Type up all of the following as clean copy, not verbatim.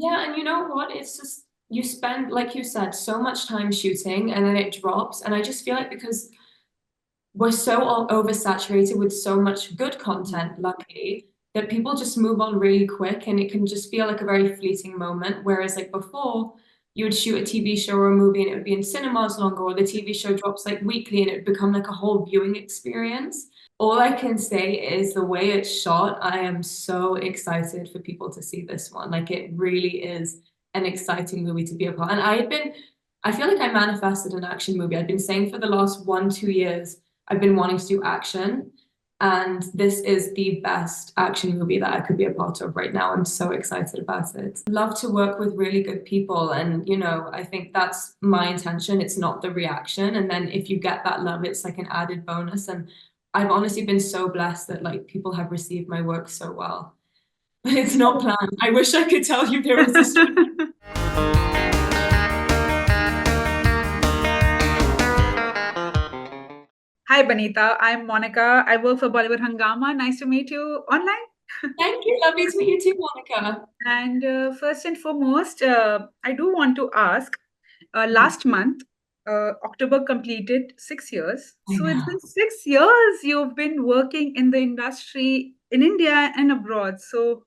Yeah, and you know what? It's just you spend, like you said, so much time shooting and then it drops. And I just feel like because we're so all oversaturated with so much good content, luckily, that people just move on really quick and it can just feel like a very fleeting moment. Whereas like before, you would shoot a TV show or a movie and it would be in cinemas longer, or the TV show drops like weekly and it would become like a whole viewing experience. All I can say is the way it's shot, I am so excited for people to see this one. Like it really is an exciting movie to be a part. And I feel like I manifested an action movie. I've been saying for the last 1, 2 years, I've been wanting to do action, and this is the best action movie that I could be a part of right now. I'm so excited about it. Love to work with really good people, and I think that's my intention. It's not the reaction, and then if you get that love, it's like an added bonus. And I've honestly been so blessed that like people have received my work so well. But it's not planned. I wish I could tell you there was a story. Hi, Banita. I'm Monica. I work for Bollywood Hungama. Nice to meet you online. Thank you. Lovely to meet you too, Monica. And first and foremost, I do want to ask last month, October completed 6 years. I So it's know. been 6 years you've been working in the industry in India and abroad. So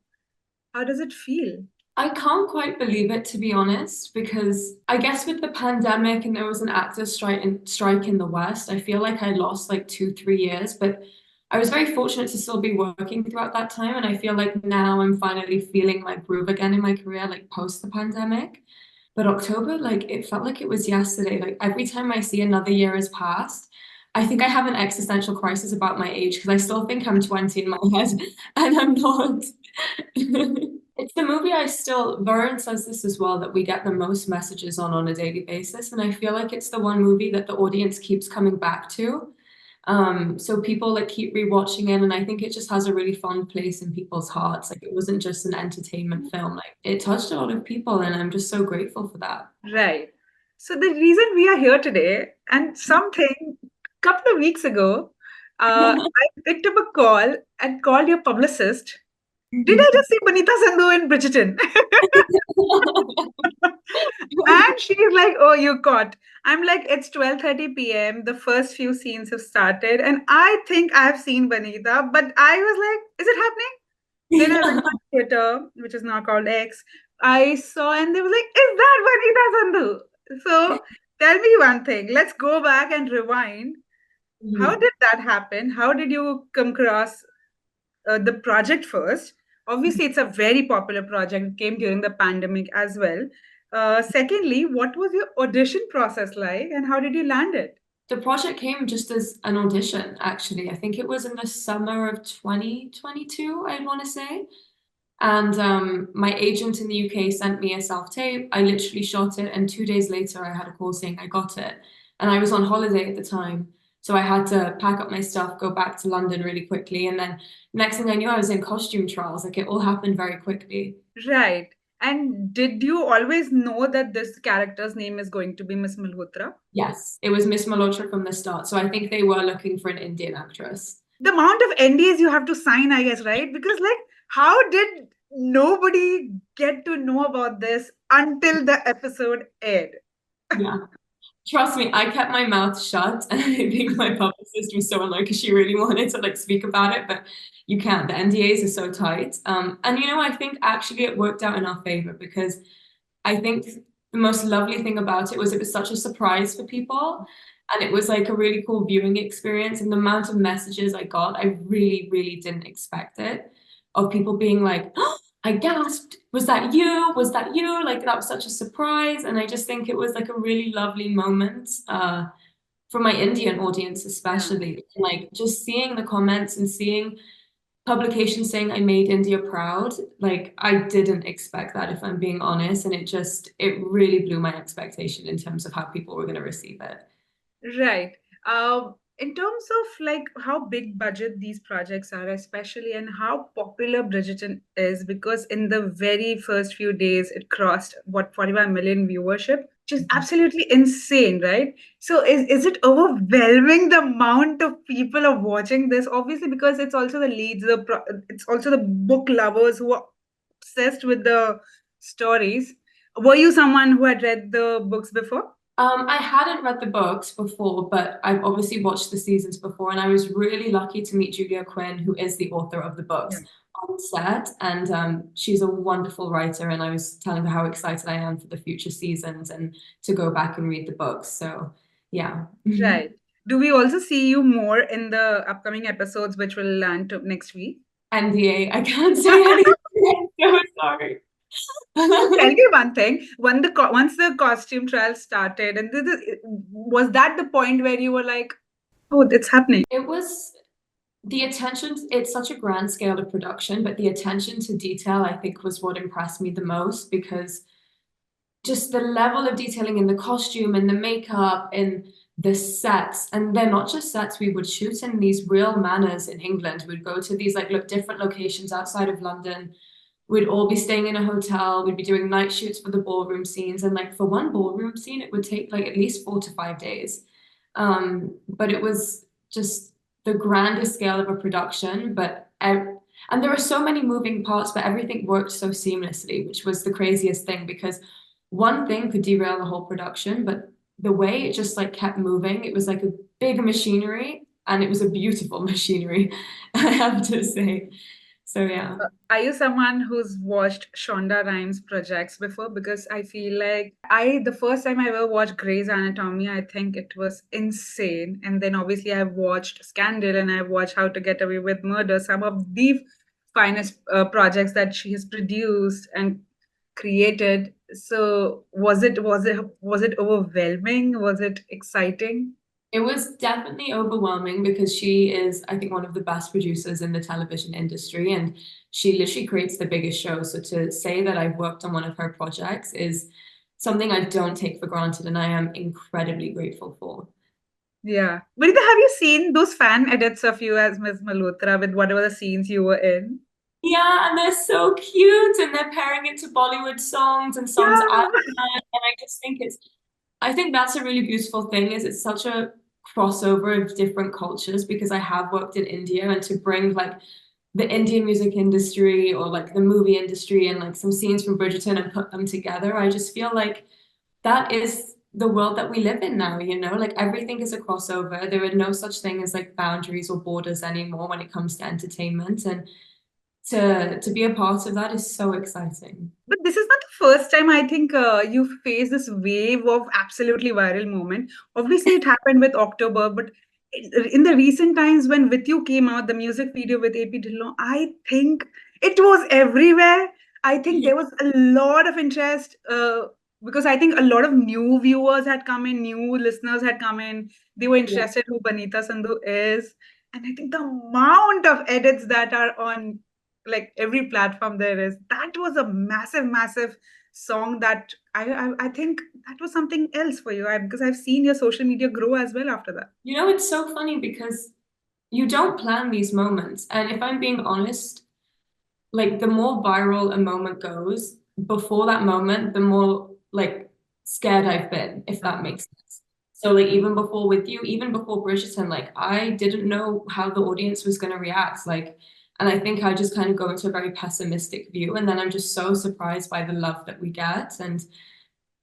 how does it feel? I can't quite believe it, to be honest, because I guess with the pandemic and there was an actors strike in the West, I feel like I lost like 2, 3 years. But I was very fortunate to still be working throughout that time, and I feel like now I'm finally feeling my groove again in my career, like post the pandemic. But October, like it felt like it was yesterday. Like every time I see another year has passed, I think I have an existential crisis about my age because I still think I'm 20 in my head, and I'm not. It's the movie I still, Varun says this as well, that we get the most messages on a daily basis. And I feel like it's the one movie that the audience keeps coming back to. So people like keep rewatching it, and I think it just has a really fun place in people's hearts. Like it wasn't just an entertainment film, like it touched a lot of people, and I'm just so grateful for that. Right. So the reason we are here today, and something couple of weeks ago, I picked up a call and called your publicist. Did I just see Banita Sandhu in Bridgerton? And she's like, "Oh, you caught." I'm like, "It's 12:30 p.m. The first few scenes have started, and I think I've seen Banita, but I was like, is it happening?" Then I went on Twitter, which is now called X. I saw, and they were like, "Is that Banita Sandhu?" So tell me one thing. Let's go back and rewind. How Mhm. did that happen? How did you come across the project first? Obviously, it's a very popular project. It came during the pandemic as well. Secondly, what was your audition process like, and how did you land it? The project came just as an audition, actually. I think it was in the summer of 2022, I want to say. And my agent in the UK sent me a self-tape. I literally shot it, and 2 days later, I had a call saying I got it. And I was on holiday at the time, so I had to pack up my stuff, go back to London really quickly. And then next thing I knew, I was in costume trials. Like it all happened very quickly. Right. And did you always know that this character's name is going to be Miss Malhotra? Yes, it was Miss Malhotra from the start. So I think they were looking for an Indian actress. The amount of NDAs you have to sign, I guess, right? Because, like, how did nobody get to know about this until the episode aired? Yeah. Trust me, I kept my mouth shut, and I think my publicist was so annoyed because she really wanted to like speak about it, but you can't. The NDAs are so tight. And I think actually it worked out in our favor because I think the most lovely thing about it was such a surprise for people, and it was like a really cool viewing experience. And the amount of messages I got, I really, really didn't expect it, of people being like, oh, I gasped, was that you? Was that you? Like that was such a surprise. And I just think it was like a really lovely moment for my Indian audience, Yeah. especially. Like just seeing the comments and seeing publications saying I made India proud, like I didn't expect that, if I'm being honest. And it really blew my expectation in terms of how people were going to receive it. Right. In terms of like how big budget these projects are, especially, and how popular Bridgerton is, because in the very first few days it crossed what 45 million viewership, which is absolutely insane, right? So is it overwhelming the amount of people are watching this? Obviously, because it's also the leads, it's also the book lovers who are obsessed with the stories. Were you someone who had read the books before? I hadn't read the books before, but I've obviously watched the seasons before, and I was really lucky to meet Julia Quinn, who is the author of the Yeah. books, on set. And she's a wonderful writer, and I was telling her how excited I am for the future seasons and to go back and read the books. So, yeah. Right. Do we also see you more in the upcoming episodes, which will land to next week? NDA, I can't say anything. I'm so sorry. Tell me one thing. Once the costume trial started, and was that the point where you were like, "Oh, it's happening"? It was the attention, it's such a grand scale of production, but the attention to detail, I think, was what impressed me the most, because just the level of detailing in the costume and the makeup and the sets, and they're not just sets. We would shoot in these real manors in England. We'd go to these like different locations outside of London. We'd all be staying in a hotel. We'd be doing night shoots for the ballroom scenes, and like for one ballroom scene, it would take like at least 4 to 5 days. But it was just the grandest scale of a production, and there were so many moving parts, but everything worked so seamlessly, which was the craziest thing, because one thing could derail the whole production, but the way it just like kept moving, it was like a big machinery, and it was a beautiful machinery, I have to say. So yeah. Are you someone who's watched Shonda Rhimes projects before? Because I feel like the first time I ever watched Grey's Anatomy, I think it was insane. And then obviously I've watched Scandal and I've watched How to Get Away with Murder, some of the finest projects that she has produced and created. So was it overwhelming? Was it exciting? It was definitely overwhelming, because she is, I think, one of the best producers in the television industry, and she literally creates the biggest shows. So to say that I've worked on one of her projects is something I don't take for granted, and I am incredibly grateful for. Yeah. Vanita, have you seen those fan edits of you as Miss Malhotra with whatever the scenes you were in? Yeah, and they're so cute, and they're pairing it to Bollywood songs and songs Yeah. I've heard, and I think that's a really beautiful thing, is it's such a crossover of different cultures, because I have worked in India, and to bring like the Indian music industry or like the movie industry and like some scenes from Bridgerton and put them together, I just feel like that is the world that we live in now, like everything is a crossover. There are no such thing as like boundaries or borders anymore when it comes to entertainment, and to be a part of that is so exciting. But this is not the first time I think you face this wave of absolutely viral moment. Obviously, it happened with October, but in the recent times when With You came out, the music video with AP Dhillon, I think it was everywhere. I think Yeah. there was a lot of interest because I think a lot of new viewers had come in, new listeners had come in. They were Yeah. interested who Banita Sandhu is. And I think the amount of edits that are on like every platform there is, that was a massive, massive song that I think that was something else for you. Because I've seen your social media grow as well after that. It's so funny, because you don't plan these moments. And if I'm being honest, like the more viral a moment goes, before that moment, the more like scared I've been, if that makes sense. So like even before With You, even before Bridgerton, like I didn't know how the audience was going to react. Like, and I think I just kind of go into a very pessimistic view, and then I'm just so surprised by the love that we get. And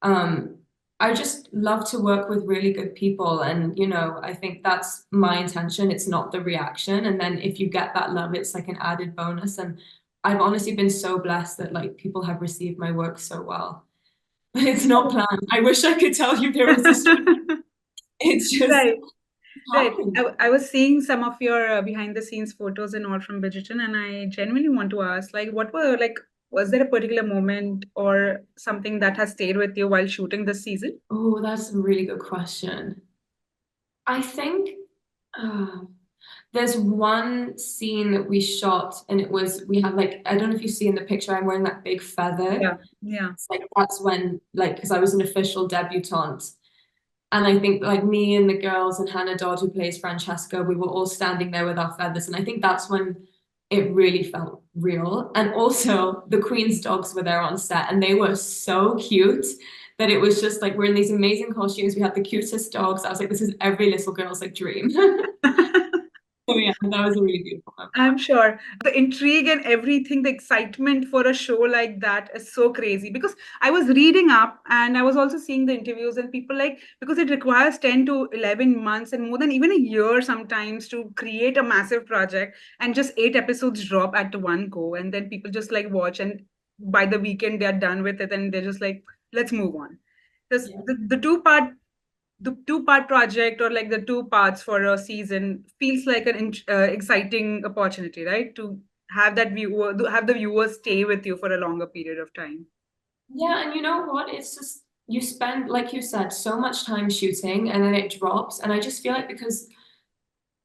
um, I just love to work with really good people, and I think that's my intention. It's not the reaction. And then if you get that love, it's like an added bonus. And I've honestly been so blessed that like people have received my work so well. But it's not planned. I wish I could tell you there was a it's just Right. Right. happening. I was seeing some of your behind the scenes photos and all from Bridgerton, and I genuinely want to ask, like, was there a particular moment or something that has stayed with you while shooting this season? Oh, that's a really good question. I think uh, there's one scene that we shot, and we had like, I don't know if you see in the picture, I'm wearing that big feather. Yeah. Yeah. It's like that's when, like, because I was an official debutante. And I think like me and the girls and Hannah Dodd, who plays Francesca, we were all standing there with our feathers. And I think that's when it really felt real. And also the Queen's dogs were there on set, and they were so cute that it was just like we're in these amazing costumes. We had the cutest dogs. I was like, this is every little girl's like dream. So yeah. that was a really beautiful moment. I'm sure the intrigue and everything, the excitement for a show like that is so crazy because I was reading up and I was also seeing the interviews and people like because it requires 10 to 11 months and more than even a year sometimes to create a massive project and just 8 episodes drop at one go and then people just like watch and by the weekend they're done with it and they're just like let's move on. Because Yeah. the two-part project or like the two parts for a season feels like an exciting opportunity, right? To have that viewer, to have the viewers stay with you for a longer period of time. Yeah, and you know what? It's just you spend, like you said, so much time shooting and then it drops. And I just feel like because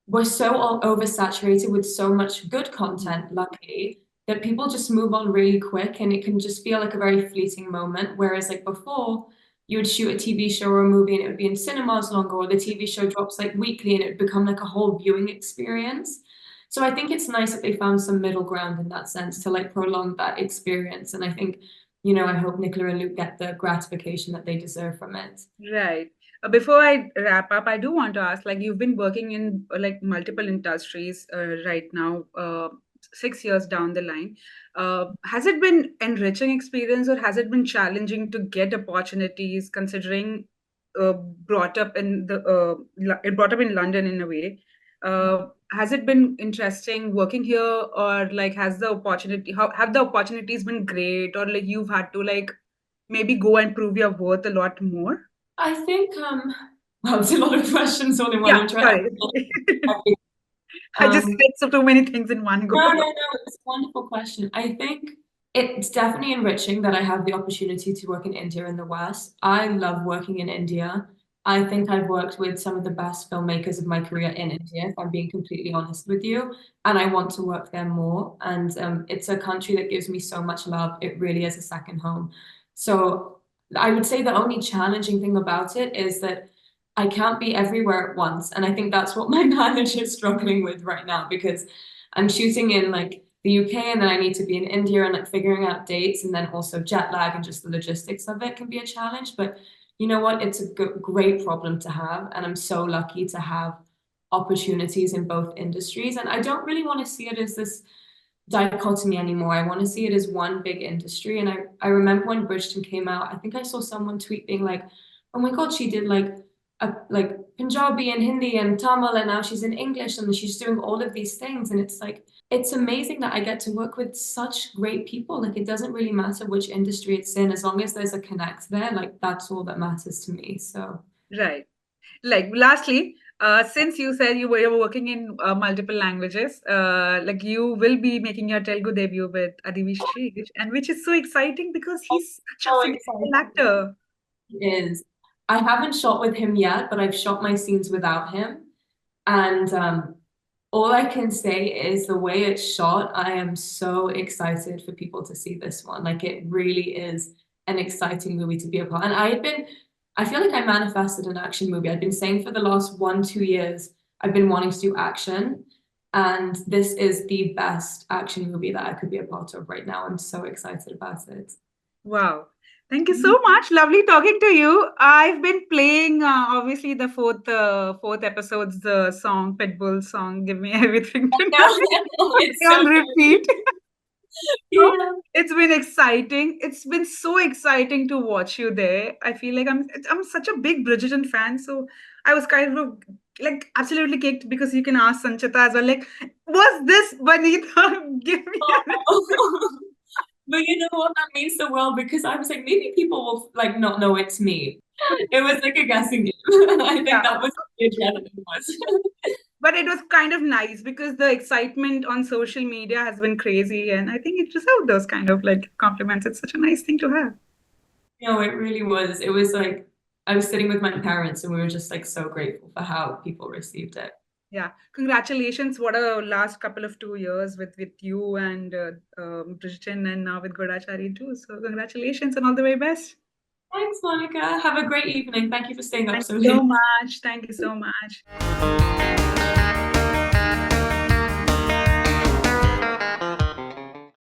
we're so all oversaturated with so much good content, luckily, that people just move on really quick and it can just feel like a very fleeting moment. Whereas like before, you would shoot a TV show or a movie and it would be in cinemas longer, or the TV show drops like weekly and it would become like a whole viewing experience. So I think it's nice that they found some middle ground in that sense to like prolong that experience. And I think, I hope Nicola and Luke get the gratification that they deserve from it. Right. Before I wrap up, I do want to ask, like, you've been working in like multiple industries right now, 6 years down the line. Has it been enriching experience or has it been challenging to get opportunities considering brought up in brought up in London in a way? Has it been interesting working here or like have the opportunities been great or like you've had to like maybe go and prove your worth a lot more? I think, well, it's a lot of questions all in one. Yeah, I'm trying. sorry. I just Um, said so too many things in one go. no, it's a wonderful question. I think it's definitely enriching that I have the opportunity to work in India in the West. I love working in India. I think I've worked with some of the best filmmakers of my career in India, if I'm being completely honest with you. And I want to work there more. And it's a country that gives me so much love. It really is a second home. So I would say the only challenging thing about it is that I can't be everywhere at once. And I think that's what my manager is struggling with right now because I'm shooting in like the UK and then I need to be in India and like figuring out dates and then also jet lag and just the logistics of it can be a challenge. But you know what? It's a great problem to have. And I'm so lucky to have opportunities in both industries. And I don't really want to see it as this dichotomy anymore. I want to see it as one big industry. And I remember when Bridgerton came out, I think I saw someone tweet being like, oh my God, she did like Punjabi and Hindi and Tamil, and now she's in English and she's doing all of these things. And it's like, it's amazing that I get to work with such great people. Like, it doesn't really matter which industry it's in, as long as there's a connect there, like, that's all that matters to me. So, Right. Like, lastly, since you said you were working in multiple languages, like you will be making your Telugu debut with Adivi Sesh, and which is so exciting because he's such a so phenomenal excited. actor. Is I haven't shot with him yet, but I've shot my scenes without him. And all I can say is the way it's shot, I am so excited for people to see this one. Like, it really is an exciting movie to be a part. And I feel like I manifested an action movie. I've been saying for the last 1, 2 years, I've been wanting to do action. And this is the best action movie that I could be a part of right now. I'm so excited about it. Wow. Thank you so much. Lovely talking to you. I've been playing obviously the fourth episode's the song, Pitbull song, Give Me Everything Tonight It's on so repeat. So yeah. it's been exciting. It's been so exciting to watch you there. I feel like I'm such a big Bridgerton fan, so I was kind of like absolutely kicked because you can ask Sanchita as well. Like, was this Banita? Give me an But you know what? That means the world because I was like, maybe people will like not know it's me. It was like a guessing game. I think yeah. that was the adrenaline was. But it was kind of nice because the excitement on social media has been crazy, and I think it deserved those kind of like compliments. It's such a nice thing to have. No, it really was. It was like I was sitting with my parents and we were just like so grateful for how people received it. Yeah, congratulations! What a last couple of 2 years with you and Bridgerton, and now with Goodachari too. So congratulations and all the very best. Thanks, Monica. Have a great evening. Thank you for staying up Thank so you so late. much. Thank you so much.